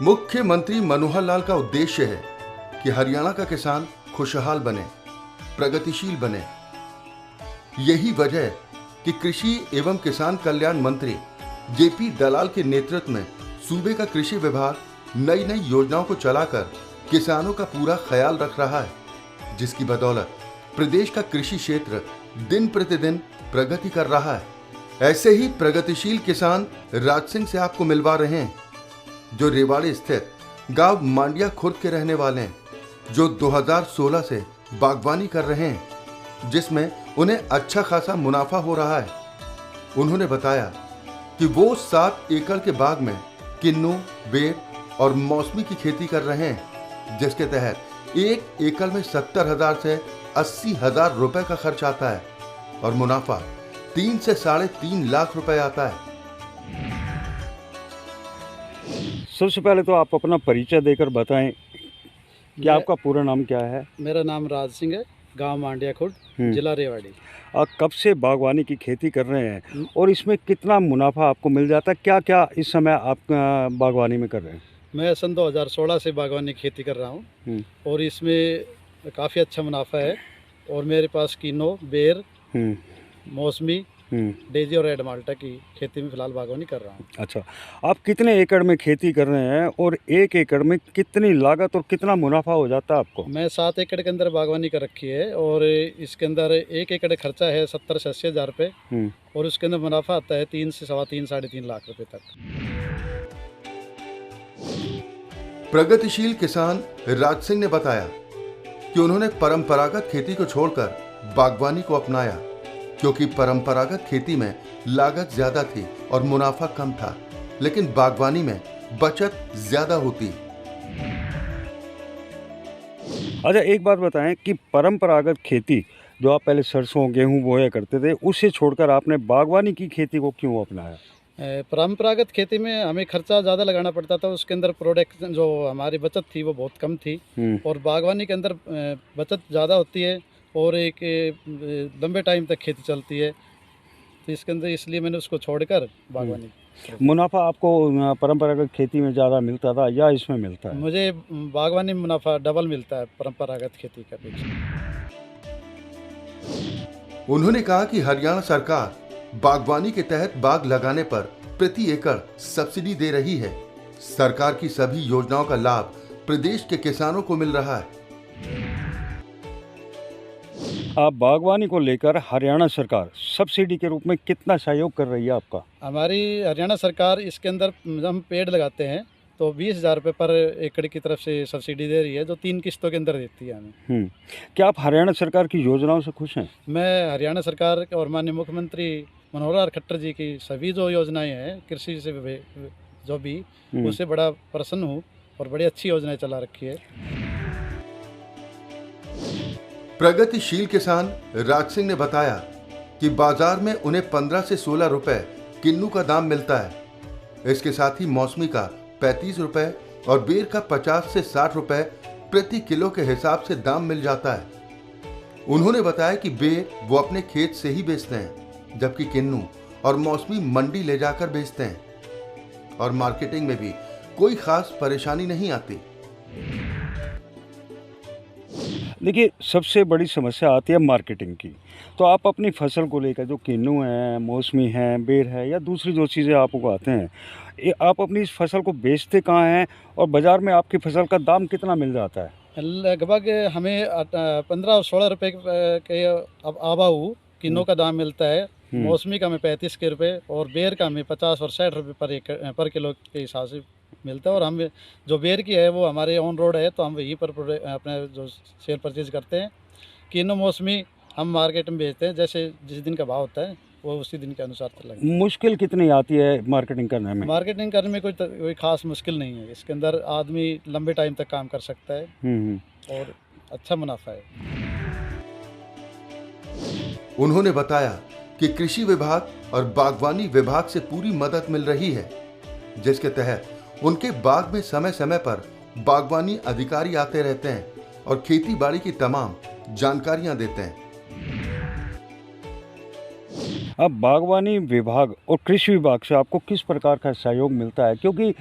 मुख्यमंत्री मनोहर लाल का उद्देश्य है कि हरियाणा का किसान खुशहाल बने, प्रगतिशील बने। यही वजह है कि कृषि एवं किसान कल्याण मंत्री जेपी दलाल के नेतृत्व में सूबे का कृषि विभाग नई नई योजनाओं को चलाकर किसानों का पूरा ख्याल रख रहा है, जिसकी बदौलत प्रदेश का कृषि क्षेत्र दिन प्रतिदिन प्रगति कर रहा है। ऐसे ही प्रगतिशील किसान राज सिंह से आपको मिलवा रहे हैं, जो रेवाड़ी स्थित गांव मांडिया खुर्द के रहने वाले हैं, जो 2016 से बागवानी कर रहे हैं, जिसमें उन्हें अच्छा खासा मुनाफा हो रहा है। उन्होंने बताया कि वो 7 एकड़ के बाग में किन्नू, बेर और मौसमी की खेती कर रहे हैं, जिसके तहत 1 एकड़ में 70,000 से 80,000 रुपए का खर्च आता है और मुनाफा 3 से 3.5 लाख रुपए आता है। सबसे पहले तो आप अपना परिचय देकर बताएं कि आपका पूरा नाम क्या है। मेरा नाम राज सिंह है, गांव मांडिया खुर्द, जिला रेवाड़ी। आप कब से बागवानी की खेती कर रहे हैं और इसमें कितना मुनाफा आपको मिल जाता है? क्या क्या इस समय आप बागवानी में कर रहे हैं? मैं सन 2016 से बागवानी की खेती कर रहा हूँ और इसमें काफ़ी अच्छा मुनाफा है। और मेरे पास किन्नो, बेर, मौसमी, डेजी और रेड माल्टा की खेती में फिलहाल बागवानी कर रहा हूँ। अच्छा, आप कितने एकड़ में खेती कर रहे हैं और 1 एकड़ में कितनी लागत और कितना मुनाफा हो जाता है आपको? मैं 7 एकड़ के अंदर बागवानी कर रखी है और इसके अंदर 1 एकड़ खर्चा है 70 से 80,000 रुपये और उसके अंदर मुनाफा आता है 3 से 3.25 3.5 लाख रुपए तक। प्रगतिशील किसान राज सिंह ने बताया कि उन्होंने परंपरागत खेती को छोड़कर बागवानी को अपनाया, क्योंकि परंपरागत खेती में लागत ज्यादा थी और मुनाफा कम था, लेकिन बागवानी में बचत ज्यादा होती। अच्छा, एक बात बताएं कि परंपरागत खेती जो आप पहले सरसों गेहूं बोया करते थे, उसे छोड़कर आपने बागवानी की खेती को क्यों अपनाया? परंपरागत खेती में हमें खर्चा ज़्यादा लगाना पड़ता था, उसके अंदर प्रोडक्शन जो हमारी बचत थी वो बहुत कम थी। और बागवानी के अंदर बचत ज़्यादा होती है और एक लंबे टाइम तक खेती चलती है, तो इसके अंदर इसलिए मैंने उसको छोड़कर बागवानी। मुनाफा आपको परंपरागत खेती में ज़्यादा मिलता था या इसमें मिलता है? मुझे बागवानी में मुनाफा डबल मिलता है परंपरागत खेती का अपेक्षा। उन्होंने कहा कि हरियाणा सरकार बागवानी के तहत बाग लगाने पर प्रति एकड़ सब्सिडी दे रही है। सरकार की सभी योजनाओं का लाभ प्रदेश के किसानों को मिल रहा है। आप बागवानी को लेकर हरियाणा सरकार सब्सिडी के रूप में कितना सहयोग कर रही है आपका? हमारी हरियाणा सरकार इसके अंदर हम पेड़ लगाते हैं तो 20,000 रुपये पर एकड़ की तरफ से सब्सिडी दे रही है, जो 3 किस्तों के अंदर देती है हमें। क्या आप हरियाणा सरकार की योजनाओं से खुश हैं? मैं हरियाणा सरकार और माननीय मुख्यमंत्री मनोहर लाल खट्टर जी की सभी जो योजनाएं हैं कृषि से जो भी, उससे बड़ा प्रसन्न हूँ और बड़ी अच्छी योजनाएं चला रखी है। प्रगतिशील किसान राज सिंह ने बताया कि बाजार में उन्हें 15 से 16 रुपए किन्नू का दाम मिलता है। इसके साथ ही मौसमी का 35 रुपए और बेर का 50 से 60 रुपए प्रति किलो के हिसाब से दाम मिल जाता है। उन्होंने बताया कि बेर वो अपने खेत से ही बेचते हैं, जबकि किन्नू और मौसमी मंडी ले जाकर बेचते हैं और मार्केटिंग में भी कोई खास परेशानी नहीं आती। देखिए, सबसे बड़ी समस्या आती है मार्केटिंग की। तो आप अपनी फसल को लेकर जो किन्नू है, मौसमी है, बेर है या दूसरी जो चीज़ें आप उगाते हैं, ये आप अपनी इस फसल को बेचते कहाँ हैं और बाज़ार में आपकी फसल का दाम कितना मिल जाता है? लगभग हमें 15 और 16 रुपये के आबाऊ किन्नू का दाम मिलता है। मौसमी का हमें 35 के रुपये और बेर का हमें 50 और 60 रुपये पर किलो के हिसाब से मिलता है। और हम जो बेर की है वो हमारे ऑन रोड है, तो हम वहीं पर अपने जो शेयर परचेज करते हैं। किन्नू मौसमी हम मार्केट में बेचते हैं, जैसे जिस दिन का भाव होता है वो उसी दिन के अनुसार लगता है। मुश्किल कितनी आती है मार्केटिंग करने में? मार्केटिंग करने में कोई खास मुश्किल नहीं है। इसके अंदर आदमी लंबे टाइम तक काम कर सकता है और अच्छा मुनाफा है। उन्होंने बताया कि कृषि विभाग और बागवानी विभाग से पूरी मदद मिल रही है, जिसके तहत उनके बाग में समय समय पर बागवानी अधिकारी आते रहते हैं और खेती बाड़ी की तमाम जानकारियां देते हैं। अब बागवानी विभाग और कृषि विभाग से आपको किस प्रकार का सहयोग मिलता है? क्योंकि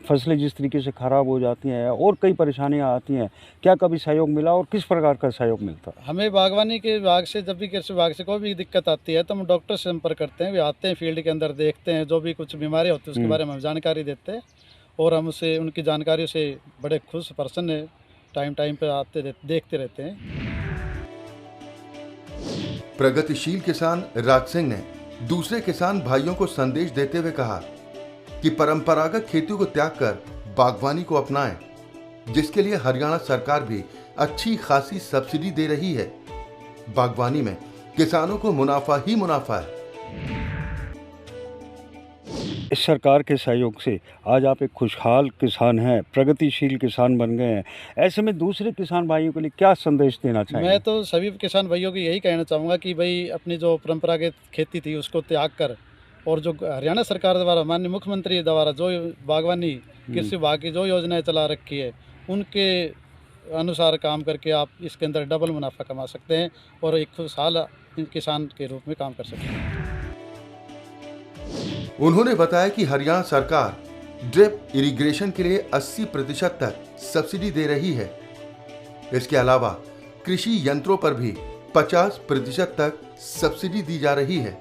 फसलें जिस तरीके से खराब हो जाती हैं और कई परेशानियां आती हैं, क्या कभी सहयोग मिला और किस प्रकार का सहयोग मिलता है? हमें बागवानी के विभाग से, जब भी कृषि विभाग से कोई भी दिक्कत आती है तो हम डॉक्टर से संपर्क करते हैं। वे आते हैं, फील्ड के अंदर देखते हैं, जो भी कुछ बीमारी होती है उसके बारे में हम जानकारी देते हैं और हम उसे उनकी जानकारियों से बड़े खुश प्रसन्न है, टाइम पे देखते रहते हैं। प्रगतिशील किसान राज सिंह ने दूसरे किसान भाइयों को संदेश देते हुए कहा कि परंपरागत खेती को त्याग कर बागवानी को अपनाएं, जिसके लिए हरियाणा सरकार भी अच्छी खासी सब्सिडी दे रही है। बागवानी में किसानों को मुनाफा ही मुनाफा है। इस सरकार के सहयोग से आज आप एक खुशहाल किसान हैं, प्रगतिशील किसान बन गए हैं। ऐसे में दूसरे किसान भाइयों के लिए क्या संदेश देना चाहेंगे? मैं तो सभी किसान भाइयों को यही कहना चाहूँगा कि भाई अपनी जो परंपरागत खेती थी उसको त्याग कर, और जो हरियाणा सरकार द्वारा, माननीय मुख्यमंत्री द्वारा जो बागवानी कृषि विभाग की जो योजनाएं चला रखी है, उनके अनुसार काम करके आप इसके अंदर डबल मुनाफा कमा सकते हैं और एक खुशहाल किसान के रूप में काम कर सकते हैं। उन्होंने बताया कि हरियाणा सरकार ड्रिप इरिगेशन के लिए 80% तक सब्सिडी दे रही है। इसके अलावा कृषि यंत्रों पर भी 50% तक सब्सिडी दी जा रही है।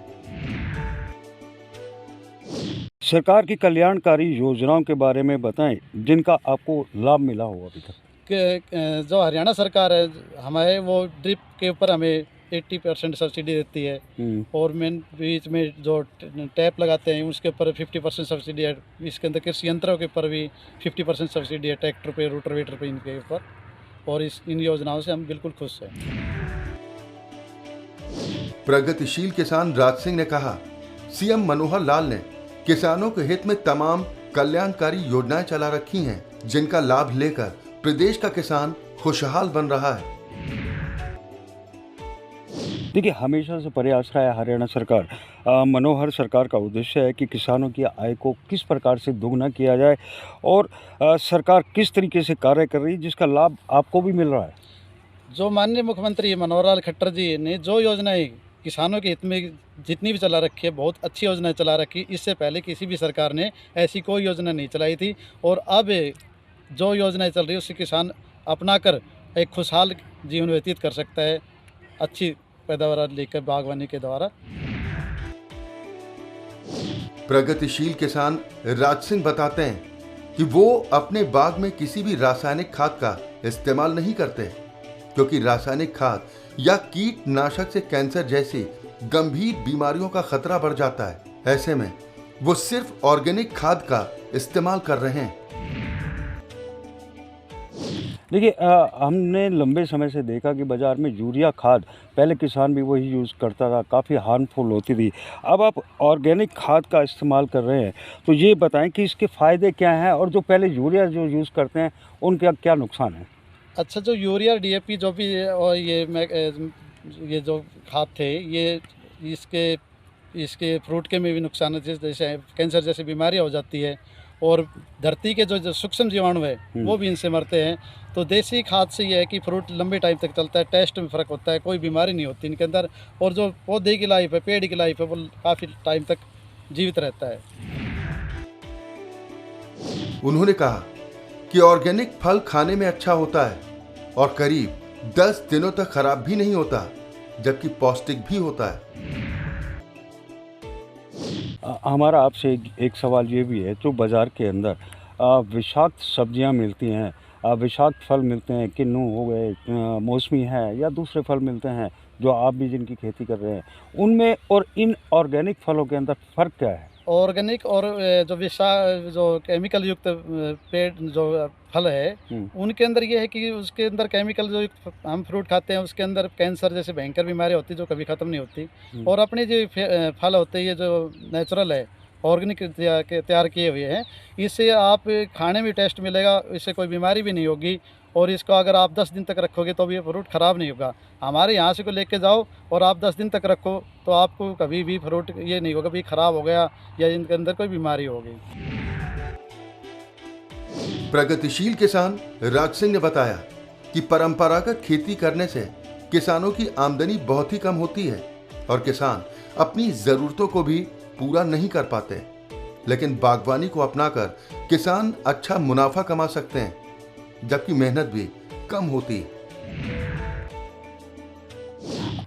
सरकार की कल्याणकारी योजनाओं के बारे में बताएं जिनका आपको लाभ मिला हो अभी तक। जो हरियाणा सरकार है हमारे, वो ड्रिप के ऊपर हमें 80% सब्सिडी देती है और मेन बीच में जो टैप लगाते हैं उसके ऊपर 50% सब्सिडी है। इसके अंदर कृषि यंत्रों के ऊपर भी 50% सब्सिडी है, ट्रैक्टर पे, रोटावेटर पे, इनके ऊपर। और इन योजनाओं से हम बिल्कुल खुश हैं। प्रगतिशील किसान राज सिंह ने कहा, सीएम मनोहर लाल ने किसानों के हित में तमाम कल्याणकारी योजनाएं चला रखी हैं, जिनका लाभ लेकर प्रदेश का किसान खुशहाल बन रहा है। देखिए, हमेशा से प्रयास रहा है हरियाणा सरकार, मनोहर सरकार का उद्देश्य है कि किसानों की आय को किस प्रकार से दोगुना किया जाए और सरकार किस तरीके से कार्य कर रही है जिसका लाभ आपको भी मिल रहा है। जो माननीय मुख्यमंत्री मनोहर लाल खट्टर जी ने जो योजनाएं किसानों के हित में जितनी भी चला रखी है, बहुत अच्छी योजनाएं चला रखी। इससे पहले किसी भी सरकार ने ऐसी कोई योजना नहीं चलाई थी और अब जो योजनाएं चल रही है उससे किसान अपना कर एक खुशहाल जीवन व्यतीत कर सकता है, अच्छी पैदावार लेकर बागवानी के द्वारा। प्रगतिशील किसान राज सिंह बताते हैं कि वो अपने बाग में किसी भी रासायनिक खाद का इस्तेमाल नहीं करते, क्योंकि रासायनिक खाद या कीटनाशक से कैंसर जैसी गंभीर बीमारियों का खतरा बढ़ जाता है। ऐसे में वो सिर्फ ऑर्गेनिक खाद का इस्तेमाल कर रहे हैं। देखिए, हमने लंबे समय से देखा कि बाज़ार में यूरिया खाद पहले किसान भी वही यूज़ करता था, काफ़ी हार्मफुल होती थी। अब आप ऑर्गेनिक खाद का इस्तेमाल कर रहे हैं, तो ये बताएं कि इसके फ़ायदे क्या हैं और जो पहले यूरिया जो यूज़ करते हैं उनका क्या नुकसान है? अच्छा, जो यूरिया डीएपी जो भी है और ये जो खाद थे, ये इसके फ्रूट के में भी नुकसान है, जैसे कैंसर जैसी बीमारी हो जाती है और धरती के जो सूक्ष्म जीवाणु है वो भी इनसे मरते हैं। तो देसी खाद से ये है कि फ्रूट लंबे टाइम तक चलता है, टेस्ट में फ़र्क होता है, कोई बीमारी नहीं होती इनके अंदर, और जो पौधे की लाइफ है, पेड़ की लाइफ है, वो काफ़ी टाइम तक जीवित रहता है। उन्होंने कहा कि ऑर्गेनिक फल खाने में अच्छा होता है और करीब 10 दिनों तक खराब भी नहीं होता, जबकि पौष्टिक भी होता है। हमारा आपसे एक सवाल ये भी है, जो बाज़ार के अंदर विषाक्त सब्जियां मिलती हैं, विषाक्त फल मिलते हैं, किन्नू हो गए, मौसमी है या दूसरे फल मिलते हैं जो आप भी जिनकी खेती कर रहे हैं, उनमें और इन ऑर्गेनिक फलों के अंदर फ़र्क क्या है? ऑर्गेनिक और जो केमिकल युक्त पेड़ जो फल है, उनके अंदर ये है कि उसके अंदर केमिकल जो हम फ्रूट खाते हैं उसके अंदर कैंसर जैसे भयंकर बीमारी होती है जो कभी ख़त्म नहीं होती। और अपने जो फल होते हैं, ये जो नेचुरल है, ऑर्गेनिक तैयार किए हुए हैं, इससे आप खाने में टेस्ट मिलेगा, इससे कोई बीमारी भी नहीं होगी। और इसको अगर आप 10 दिन तक रखोगे तो भी ये फ्रूट ख़राब नहीं होगा। हमारे यहाँ से को लेके जाओ और आप 10 दिन तक रखो तो आपको कभी भी फ्रूट ये नहीं होगा भी ख़राब हो गया या इनके अंदर कोई बीमारी हो गई। प्रगतिशील किसान राज सिंह ने बताया कि परंपरागत खेती करने से किसानों की आमदनी बहुत ही कम होती है और किसान अपनी जरूरतों को भी पूरा नहीं कर पाते, लेकिन बागवानी को अपनाकर किसान अच्छा मुनाफा कमा सकते हैं, जबकि मेहनत भी कम होती है।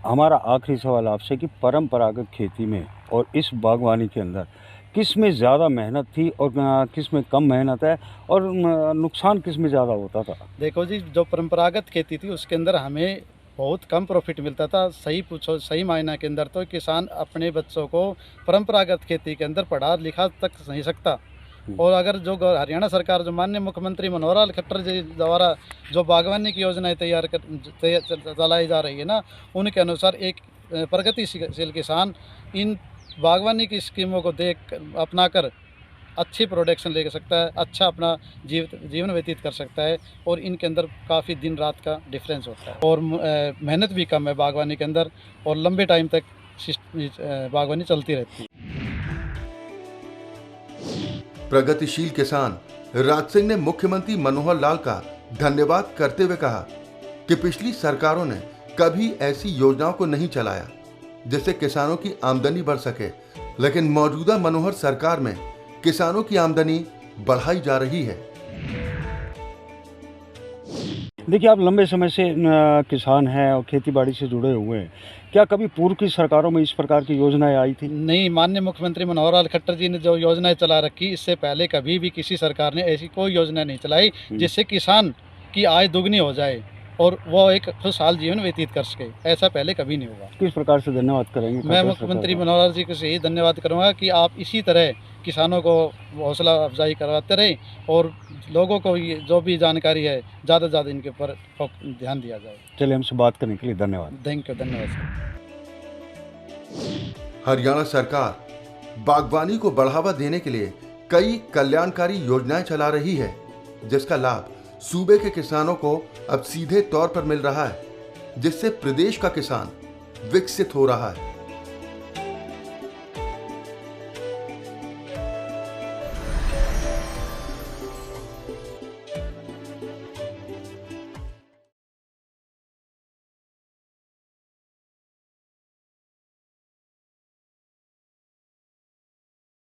हमारा आखिरी सवाल आपसे कि परंपरागत खेती में और इस बागवानी के अंदर किस में ज़्यादा मेहनत थी और किस में कम मेहनत है, और नुकसान किस में ज़्यादा होता था? देखो जी, जो परंपरागत खेती थी उसके अंदर हमें बहुत कम प्रॉफिट मिलता था। सही पूछो, सही मायने के अंदर तो किसान अपने बच्चों को परंपरागत खेती के अंदर पढ़ा लिखा तक नहीं सकता। और अगर जो हरियाणा सरकार, जो माननीय मुख्यमंत्री मनोहर लाल खट्टर जी द्वारा जो बागवानी की योजनाएं चलाई जा रही है ना, उनके अनुसार एक प्रगतिशील किसान इन बागवानी की स्कीमों को अपनाकर अच्छी प्रोडक्शन ले सकता है, अच्छा अपना जीवन व्यतीत कर सकता है। और इनके अंदर काफ़ी दिन रात का डिफरेंस होता है, और मेहनत भी कम है बागवानी के अंदर, और लंबे टाइम तक बागवानी चलती रहती है। प्रगतिशील किसान राज सिंह ने मुख्यमंत्री मनोहर लाल का धन्यवाद करते हुए कहा कि पिछली सरकारों ने कभी ऐसी योजनाओं को नहीं चलाया जिससे किसानों की आमदनी बढ़ सके, लेकिन मौजूदा मनोहर सरकार में किसानों की आमदनी बढ़ाई जा रही है। देखिए, आप लंबे समय से किसान हैं और खेती-बाड़ी से जुड़े हुए हैं। क्या कभी पूर्व की सरकारों में इस प्रकार की योजनाएँ आई थी? नहीं, माननीय मुख्यमंत्री मनोहर लाल खट्टर जी ने जो योजनाएं चला रखी, इससे पहले कभी भी किसी सरकार ने ऐसी कोई योजना नहीं चलाई जिससे किसान की आय दुगनी हो जाए और वो एक खुशहाल जीवन व्यतीत कर सके। ऐसा पहले कभी नहीं हुआ। किस प्रकार से धन्यवाद करेंगे? मैं मुख्यमंत्री मनोहर लाल जी को यही धन्यवाद करूँगा कि आप इसी तरह किसानों को हौसला अफजाई करवाते रहें और लोगों को ये जो भी जानकारी है ज़्यादा से ज़्यादा इनके ऊपर ध्यान दिया जाए। चलिए, हमसे बात करने के लिए धन्यवाद। थैंक यू, धन्यवाद। हरियाणा सरकार बागवानी को बढ़ावा देने के लिए कई कल्याणकारी योजनाएं चला रही है, जिसका लाभ सूबे के किसानों को अब सीधे तौर पर मिल रहा है, जिससे प्रदेश का किसान विकसित हो रहा है।